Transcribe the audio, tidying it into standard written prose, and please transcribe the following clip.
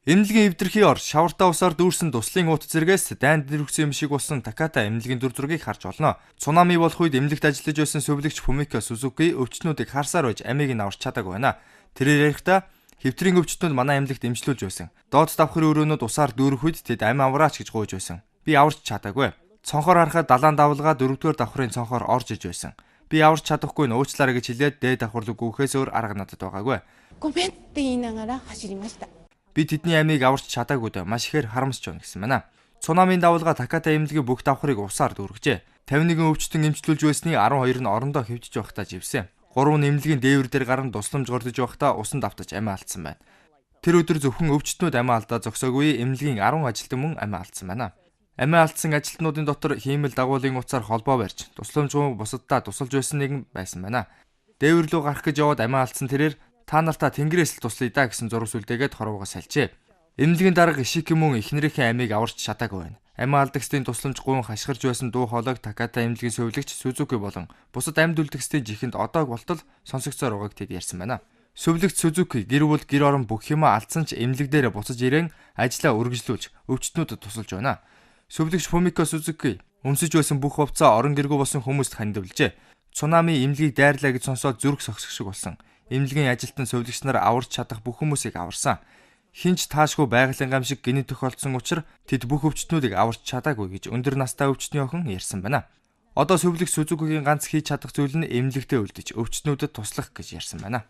Эмнэлгийн эвдэрхий ор шавартаа усаар дүүрсэн туслын уут зэрэгээс дайнд нэрвгсэн юм шиг болсон Таката эмнэлгийн дүр зургийг харж олно. Цунами болох үед эмнэлэгт ажиллаж байсан сувилагч Фумико Сузуки өвчтнүүдийг харсаар байж амийг нь аварч чадаагүй байна. Тэрээр ярихдаа хэвтрийн өвчтнүүд манай эмнэлэгт эмчлүүлж байсан. Доод давхрын өрөөнүүд усаар дүүрэх үед тэд амь авраач гэж гуйж байсан. Би аварч чадаагүй. Цонхоор харахад далайн давлгаа 4-р давхрын цонхоор орж иж байсан. Би аварч чадахгүй нь уучлаарай гэж хэлээд дээд давхар руу гүйхээс өөр арга надад байгаагүй. ごめんって言いながら走りました。 Би тэдний амийг аварч чадаагүй даа. Маш ихээр харамсаж байна гэсэн байна. Цунамийн давлгаа Таката эмнэлгийн бүх давхрыг усаар дүүргэжээ. 51 өвчтөн эмчлүүлж байсны 12 нь орондоо хэвжиж байхдаа живсэн. 3 нь эмнэлгийн дээвэр дээр гарan тусламж гордож байхдаа усанд автаж амиа алдсан байна. Тэр өдөр зөвхөн өвчтнүүд амиа алдаа зогсоогүй эмнэлгийн 10 ажилтан мөн амиа алдсан байна. Амиа алдсан ажилтнуудын дотор хиймэл дагуулын утсаар холбоо барьж тусламжгүй бусаддаа тусалж байсан нэгэн байсан байна. Дээвэр рүү гарах гэж яваад амиа алдсан тэрээр та нартаа тэнгэрээс л туслая да гэсэн зураг сүлдээгээд хорвоогоо салжээ. Эмнэлгийн дарга Ишики мөн эхнэрийнхээ амийг аварч чадаагүй байна. Амиа алдагчдын тусламж гуйн хашгирж байсан дуу хоолойг Таката эмнэлгийн сувилагч Сузуки болон бусад амьд үлдгэсдийн жихэнд одоо болтол сонсогцоор байгааг тэд ярьсан байна. Сувилагч Сузуки гэр бүл гэр орон бүх юмаа алдсан ч эмнэлэг дээр буцаж ирээн ажлаа үргэлжлүүлж өвчтнүүдэд тусалж байна. Сувилагч Фумико Сузуки өмсөж байсан бүх хувцаа орон гэргүй болсон хүмүүст хандивлжээ. Цунами эмнэлгийг дайрлаа гэж сонсоод зүрх согсох шиг болсон. Эмнэлгийн ажилтан сувилагч нар аварч чадах бүх хүмүүсийг аварсан. Хинч таашгүй байгалийн гам шиг гинэ тохиолдсон учраас тэд бүх өвчтнүүдийг аварч чадаагүй гэж өндөр настай өвчтний охин ярьсан байна. Одоо сувилагч Сузукигийн ганц хийж чадах зүйл нь эмнэлэгтээ үлдэж өвчтнүүдэд туслах гэж ярьсан байна.